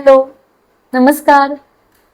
Hello, नमस्कार.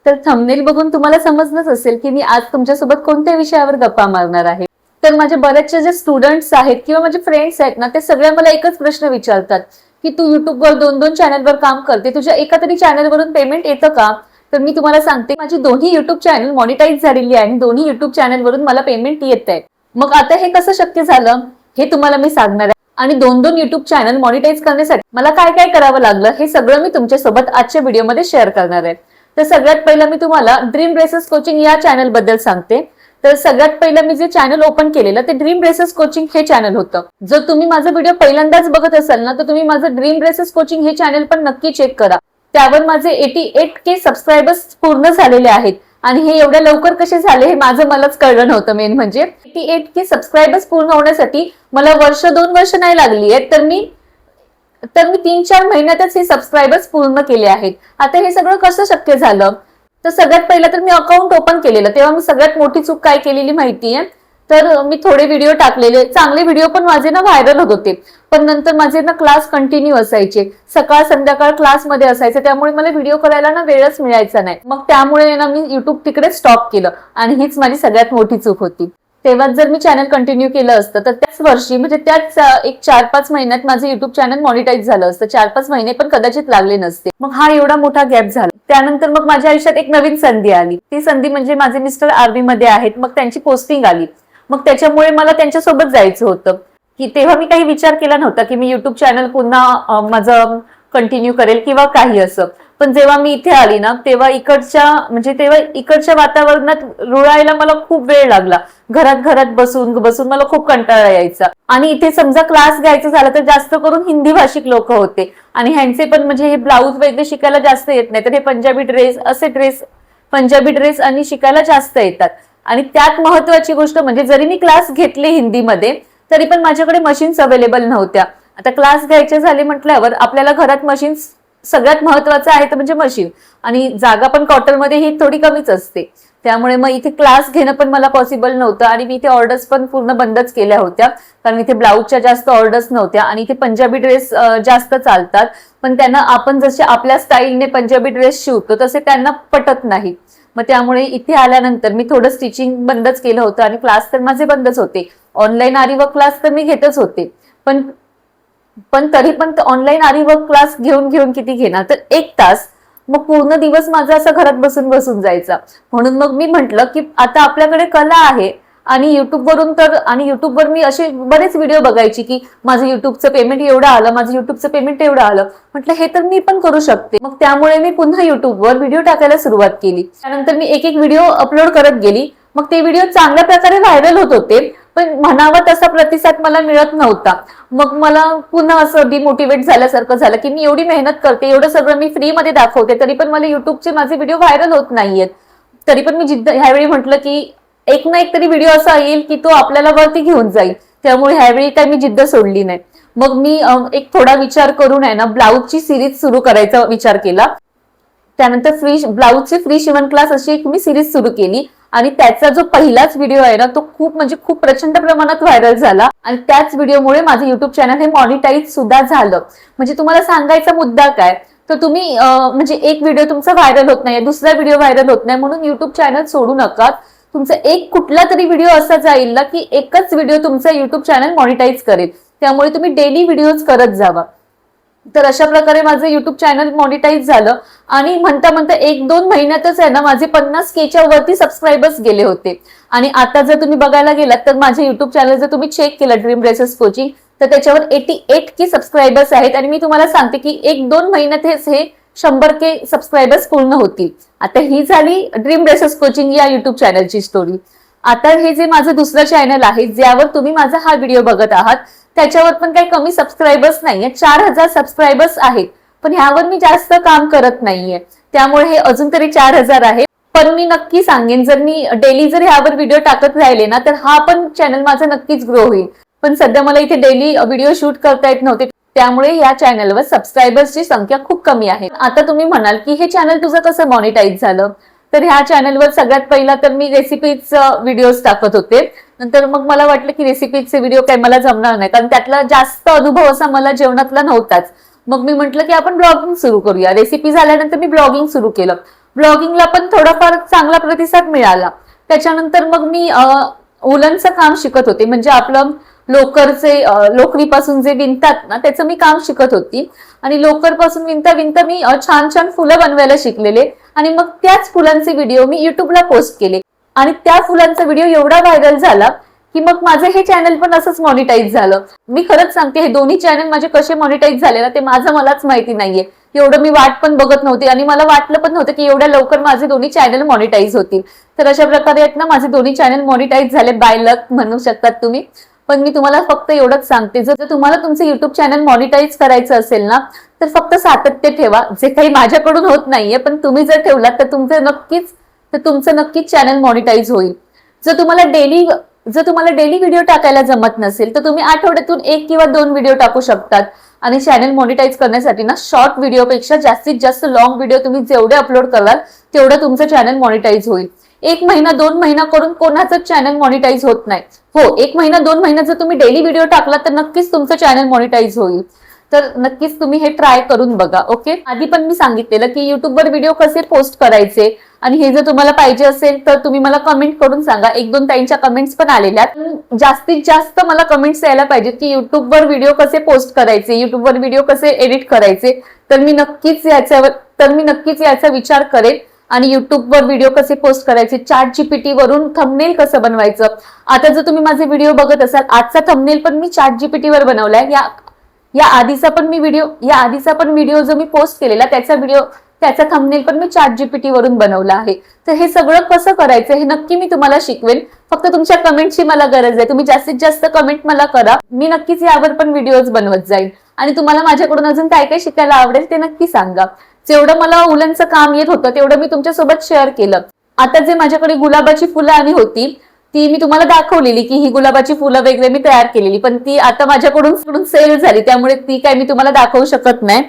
तर thumbnail बघून तुम्हाला समजलंच असेल की मी आज तुमच्यासोबत कोणत्या विषयावर गप्पा मारणार आहे. तर माझे बरेचसे जे स्टुडंट्स आहेत किंवा माझे फ्रेंड्स आहेत ना, ते सगळे मला एकच प्रश्न विचारतात की तू युट्यूबवर दोन दोन चॅनलवर काम करते, तुझ्या एका तरी चॅनलवरून पेमेंट येतं का? तर मी तुम्हाला सांगते, माझी दोन्ही युट्यूब चॅनल मॉनिटाईज झालेली आहे आणि दोन्ही युट्यूब चॅनलवरून मला पेमेंट येत आहे. मग आता हे कसं शक्य झालं हे तुम्हाला मी सांगणार आहे. आणि दोन दोन युट्यूब चॅनल मॉनिटाईज करण्यासाठी मला काय काय करावं लागलं हे सगळं मी तुमच्यासोबत आजच्या व्हिडिओमध्ये शेअर करणार आहे. तर सगळ्यात पहिलं मी तुम्हाला ड्रीम रेसेस कोचिंग या चॅनल बद्दल सांगते. तर सगळ्यात पहिलं मी जे चॅनल ओपन केलेलं ते ड्रीम रेसेस कोचिंग हे चॅनल होतं. जर तुम्ही माझा व्हिडिओ पहिल्यांदाच बघत असाल ना, तर तुम्ही माझं ड्रीम रेसेस कोचिंग हे चॅनल पण नक्की चेक करा. त्यावर माझे 88K सबस्क्रायबर्स पूर्ण झालेले आहेत. आणि हे एवढ्या लवकर कसे झाले हे माझं मलाच कळलं नव्हतं. मेन म्हणजे 88K सबस्क्रायबर्स पूर्ण होण्यासाठी मला वर्ष 2 वर्ष नाही लागली आहेत, तर मी 3-4 महिन्यातच हे सबस्क्रायबर्स पूर्ण केले आहेत. आता हे सगळं कसं शक्य झालं? तर सगळ्यात पहिलं तर मी अकाउंट ओपन केलेलं, तेव्हा मी सगळ्यात मोठी चूक काय केलेली माहितीये? तर मी थोडे व्हिडिओ टाकलेले, चांगले व्हिडिओ पण माझे ना व्हायरल होत होते. पण नंतर माझे ना क्लास कंटिन्यू असायचे, सकाळ संध्याकाळ क्लासमध्ये असायचे, त्यामुळे मला व्हिडिओ करायला ना वेळच मिळायचा नाही. मग त्यामुळे ना मी युट्यूब तिकडे स्टॉप केलं आणि हीच माझी सगळ्यात मोठी चूक होती. तेव्हा जर मी चॅनल कंटिन्यू केलं असतं तर त्याच वर्षी म्हणजे त्याच एक 4-5 महिन्यात माझं युट्यूब चॅनल मॉनिटाईज झालं असतं. 4-5 महिने पण कदाचित लागले नसते. मग हा एवढा मोठा गॅप झाला. त्यानंतर मग माझ्या आयुष्यात एक नवीन संधी आली. ती संधी म्हणजे माझे मिस्टर आर्मी मध्ये आहेत, मग त्यांची पोस्टिंग आली. मग त्याच्यामुळे मला त्यांच्यासोबत जायचं होतं. की तेव्हा मी काही विचार केला नव्हता की मी युट्यूब चॅनल पुन्हा माझं कंटिन्यू करेल किंवा काही असं. पण जेव्हा मी इथे आली ना, तेव्हा इकडच्या वातावरणात रुळायला मला खूप वेळ लागला. घरात बसून बसून मला खूप कंटाळा यायचा. आणि इथे समजा क्लास घ्यायचं झालं तर जास्त करून हिंदी भाषिक लोक होते आणि ह्यांचे पण म्हणजे हे ब्लाऊज वगैरे शिकायला जास्त येत नाही, तर हे पंजाबी ड्रेस आणि शिकायला जास्त येतात. आणि त्यात महत्वाची गोष्ट म्हणजे जरी मी क्लास घेतले हिंदीमध्ये तरी पण माझ्याकडे मशीन्स अवेलेबल नव्हत्या. आता क्लास घ्यायचे झाले म्हटल्यावर आपल्याला घरात मशीन्स सगळ्यात महत्वाचं आहे तर म्हणजे मशीन, आणि जागा पण क्वार्टरमध्ये ही थोडी कमीच असते. त्यामुळे मग इथे क्लास घेणं पण मला पॉसिबल नव्हतं आणि मी इथे ऑर्डर्स पण पूर्ण बंदच केल्या होत्या, कारण इथे ब्लाऊजच्या जास्त ऑर्डर्स नव्हत्या आणि इथे पंजाबी ड्रेस जास्त चालतात. पण त्यांना आपण जसे आपल्या स्टाईलने पंजाबी ड्रेस शिवतो तसे त्यांना पटत नाही. मग त्यामुळे इथे आल्यानंतर मी थोडं स्टिचिंग बंदच केलं होतं आणि क्लास तर माझे बंदच होते. ऑनलाईन आरी वर्क क्लास तर मी घेतच होते, पण तरी पण ऑनलाईन आरी वर्क क्लास घेऊन किती घेणार? तर 1 तास. मग पूर्ण दिवस माझा असा घरात बसून जायचा. म्हणून मग मी म्हंटल की आता आपल्याकडे कला आहे आणि युट्यूबवर मी असे बरेच व्हिडिओ बघायची की माझं युट्यूबचं पेमेंट एवढं आलं, माझं युट्यूबचं पेमेंट एवढं आलं. म्हटलं हे तर मी पण करू शकते. मग त्यामुळे मी पुन्हा युट्यूबवर व्हिडिओ टाकायला सुरुवात केली. त्यानंतर मी एक व्हिडिओ अपलोड करत गेली. मग ते व्हिडिओ चांगल्या प्रकारे व्हायरल होत होते, पण म्हणावा तसा प्रतिसाद मला मिळत नव्हता. मग मला पुन्हा असं डिमोटिवेट झाल्यासारखं झालं की मी एवढी मेहनत करते, एवढं सगळं मी फ्री मध्ये दाखवते, तरी पण मला युट्यूबचे माझे व्हिडिओ व्हायरल होत नाहीयेत. तरी पण मी ह्यावेळी म्हटलं की एक ना एक तरी व्हिडिओ असा येईल की तो आपल्याला वरती घेऊन जाईल. त्यामुळे ह्यावेळी काही मी जिद्द सोडली नाही. मग मी एक थोडा विचार करून आहे ना ब्लाऊजची सिरीज सुरू करायचा विचार केला. त्यानंतर ब्लाऊजचे फ्री शिवण क्लास अशी एक मी सिरीज सुरू केली आणि त्याचा जो पहिलाच व्हिडिओ आहे ना तो खूप प्रचंड प्रमाणात व्हायरल झाला आणि त्याच व्हिडिओमुळे माझं युट्यूब चॅनल हे मॉनिटाईज सुद्धा झालं. म्हणजे तुम्हाला सांगायचा मुद्दा काय, तर तुम्ही म्हणजे एक व्हिडिओ तुमचा व्हायरल होत नाही, दुसरा व्हिडिओ व्हायरल होत नाही म्हणून युट्यूब चॅनल सोडू नका. तुमचा एक कुठला तरी व्हिडिओ असा जाईल ना की एकच व्हिडिओ तुमचा युट्यूब चॅनल मॉनिटाईज करेल. त्यामुळे तुम्ही डेली व्हिडिओज करत जावा. तर अशा प्रकारे माझं युट्यूब चॅनल मॉनिटाईज झालं आणि म्हणता 1-2 महिन्यातच आहे ना माझे 50Kच्या वरती सबस्क्रायबर्स गेले होते. आणि आता जर तुम्ही बघायला गेलात तर माझे युट्यूब चॅनल जर तुम्ही चेक केलं ड्रीम रेसेस कोचिंग, तर त्याच्यावर 88K सबस्क्रायबर्स आहेत. आणि मी तुम्हाला सांगते की 1-2 महिन्यात हे 100K सबस्क्रायबर्स पूर्ण होतील. आता ही झाली ड्रीम रेसेस कोचिंग या युट्यूब चॅनलची स्टोरी. आता हे जे माझं दुसरं चॅनल आहे ज्यावर तुम्ही माझा हा व्हिडिओ बघत आहात, त्याच्यावर पण काही कमी सबस्क्रायबर्स नाहीये, 4000 सबस्क्रायबर्स आहेत. पण ह्यावर मी जास्त काम करत नाहीये, त्यामुळे हे अजून तरी 4000 आहे. पण मी नक्की सांगेन, जर मी डेली जर ह्यावर व्हिडिओ टाकत राहिले ना तर हा पण चॅनल माझा नक्कीच ग्रो होईल. पण सध्या मला इथे डेली व्हिडिओ शूट करता येत नव्हते, त्यामुळे या चॅनलवर सबस्क्रायबर्सची संख्या खूप कमी आहे. आता तुम्ही म्हणाल की हे चॅनल तुझं कसं मॉनिटाईज झालं? तर ह्या चॅनलवर सगळ्यात पहिला तर मी रेसिपीज व्हिडिओज टाकत होते. नंतर मग मला वाटलं की रेसिपीचे व्हिडिओ काही मला जमणार नाही, कारण त्यातला जास्त अनुभव असा मला जेवणातला नव्हताच. मग मी म्हटलं की आपण ब्लॉगिंग सुरू करूया. रेसिपी झाल्यानंतर मी ब्लॉगिंग सुरू केलं. ब्लॉगिंगला पण थोडाफार चांगला प्रतिसाद मिळाला. त्याच्यानंतर मग मी उलनचं काम शिकत होते, म्हणजे आपलं लोकरीपासून जे विणतात ना त्याचं मी काम शिकत होती. आणि लोकरपासून विणता विणता मी छान छान फुलं बनवायला शिकलेले. आणि मग त्याच फुलांचे व्हिडिओ मी युट्यूबला पोस्ट केले. आणि त्या फुलांचा व्हिडिओ एवढा व्हायरल झाला की मग माझं हे चॅनल पण असंच मॉनिटाईज झालं. मी खरंच सांगते, हे दोन्ही चॅनल माझे कसे मॉनिटाईज झाले ना ते माझं मलाच माहिती नाहीये. एवढं मी वाट पण बघत नव्हते आणि मला वाटलं पण नव्हतं की एवढ्या लवकर माझे दोन्ही चॅनल मॉनिटाईज होतील. तर अशा प्रकारे आहेत ना माझे दोन्ही चॅनल मॉनिटाईज झाले, बाय लक म्हणू शकतात तुम्ही. पण मी तुम्हाला फक्त एवढंच सांगते, जर तुम्हाला तुमचं युट्यूब चॅनल मॉनिटाईज करायचं असेल ना तर फक्त सातत्य ठेवा. जे काही माझ्याकडून होत नाहीये, पण तुम्ही जर ठेवलात तर तुमचं नक्कीच चॅनल मॉनिटाईज होईल. जर तुम्हाला डेली व्हिडिओ टाकायला जमत नसेल तर तुम्ही आठवड्यातून 1 किंवा 2 व्हिडिओ टाकू शकतात. आणि चॅनल मॉनिटाईज करण्यासाठी ना शॉर्ट व्हिडिओपेक्षा जास्तीत जास्त लॉंग व्हिडिओ तुम्ही जेवढे अपलोड कराल तेवढं तुमचं चॅनल मॉनिटाईज होईल. 1 महिना 2 महिना करून कोणाचंच चॅनल मॉनिटाईज होत नाही. हो, 1 महिना 2 महिना जर तुम्ही डेली व्हिडिओ टाकला तर नक्कीच तुमचं चॅनल मॉनिटाईज होईल. तर नक्कीच तुम्ही हे ट्राय करून बघा. ओके, आधी पण मी सांगितलेलं की युट्यूबवर व्हिडिओ कसे पोस्ट करायचे, आणि हे जर तुम्हाला पाहिजे असेल तर तुम्ही मला कमेंट करून सांगा. 1-2 ताईंच्या कमेंट्स पण आलेल्या. जास्तीत जास्त मला कमेंट्स यायला पाहिजेत की युट्यूबवर व्हिडिओ कसे पोस्ट करायचे, युट्यूबवर व्हिडिओ कसे एडिट करायचे. तर मी नक्कीच याचा विचार करेन. आणि युट्यूबवर व्हिडिओ कसे पोस्ट करायचे, ChatGPT वरून थंबनेल कसं बनवायचं. आता जर तुम्ही माझे व्हिडिओ बघत असाल, आजचा थंबनेल पण मी ChatGPT वर बनवलाय. या आधीचा पण व्हिडिओ जो मी पोस्ट केलेला त्याचा थंबनेल पण मी ChatGPT वरून बनवला आहे. तर हे सगळं कसं करायचं हे नक्की मी तुम्हाला शिकवेन. फक्त तुमच्या कमेंटची मला गरज आहे. तुम्ही जास्तीत जास्त कमेंट मला करा. मी नक्कीच यावर पण व्हिडिओज बनवत जाईल. आणि तुम्हाला माझ्याकडून अजून काय काय शिकायला आवडेल ते नक्की सांगा. जेवढं मला उलनचं काम येत होतं तेवढं मी तुमच्यासोबत शेअर केलं. आता जे माझ्याकडे गुलाबाची फुलं आली होती ती मी तुम्हाला दाखवलेली की ही गुलाबाची फुलं वगैरे मी तयार केलेली, पण ती आता माझ्याकडून सेल झाली, त्यामुळे ती काय मी तुम्हाला दाखवू शकत नाही.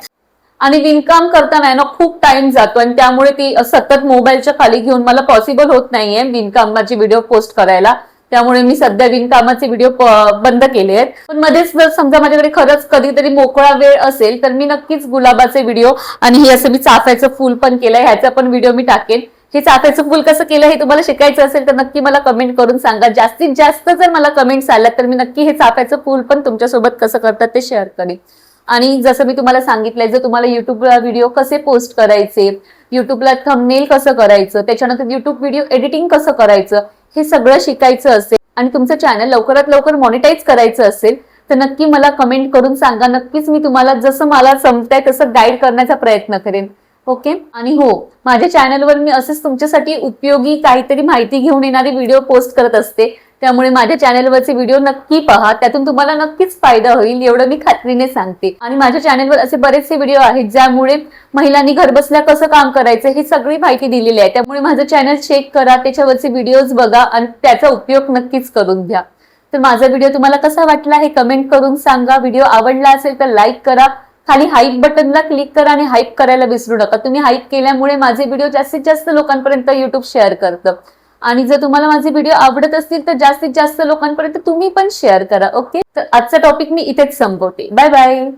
आणि विणकाम करताना ना खूप टाइम जातो आणि त्यामुळे ती सतत मोबाईलच्या खाली घेऊन मला पॉसिबल होत नाहीये विणकामाचे व्हिडिओ पोस्ट करायला. त्यामुळे मी सध्या विणकामाचे व्हिडिओ बंद केले आहेत. पण मध्येच जर समजा माझ्याकडे खरंच कधीतरी मोकळा वेळ असेल तर मी नक्कीच गुलाबाचे व्हिडिओ आणि हे असं मी चाफ्याचं फुल पण केलंय ह्याचा पण व्हिडिओ मी टाकेन. हे चाफ्याचं फुल कसं केलं हे तुम्हाला शिकायचं असेल तर नक्की मला कमेंट करून सांगा. जास्तीत जास्त जर मला कमेंट्स आल्या तर मी नक्की हे चाफ्याचं फुल पण तुमच्यासोबत कसं करतात ते शेअर करेन. आणि जसं मी तुम्हाला सांगितलंय, जर तुम्हाला युट्यूबला व्हिडिओ कसे पोस्ट करायचे, युट्यूबला थंबनेल कसं करायचं, त्याच्यानंतर युट्यूब व्हिडिओ एडिटिंग कसं करायचं हे सगळं शिकायचं असेल आणि तुमचं चॅनल लवकरात लवकर मॉनिटाईज करायचं असेल तर नक्की मला कमेंट करून सांगा. नक्कीच मी तुम्हाला जसं मला जमतंय तसं गाईड करण्याचा प्रयत्न करेन. ओके. आणि हो, माझ्या चॅनलवर मी असेच तुमच्यासाठी उपयोगी काहीतरी माहिती घेऊन येणारे व्हिडिओ पोस्ट करत असते. त्यामुळे माझ्या चॅनलवरचे व्हिडिओ नक्की पहा, त्यातून तुम्हाला नक्कीच फायदा होईल एवढं मी खात्रीने सांगते. आणि माझ्या चॅनलवर असे बरेचसे व्हिडिओ आहेत ज्यामुळे महिलांनी घरबसल्या कसं काम करायचं ही सगळी माहिती दिलेली आहे. त्यामुळे माझं चॅनल चेक करा, त्याच्यावरचे व्हिडिओज बघा आणि त्याचा उपयोग नक्कीच करून घ्या. तर माझा व्हिडिओ तुम्हाला कसा वाटला हे कमेंट करून सांगा. व्हिडिओ आवडला असेल तर लाईक करा, खाली हाईप बटनला क्लिक करा आणि हाईप करायला विसरू नका. तुम्ही हाईप केल्यामुळे माझे व्हिडिओ जास्तीत जास्त लोकांपर्यंत युट्यूब शेअर करतं. आणि जर तुम्हाला माझे व्हिडिओ आवडत असतील तर जास्तीत जास्त लोकांपर्यंत तुम्ही पण शेअर करा. ओके, तर आजचा टॉपिक मी इथेच संपवते. Bye bye.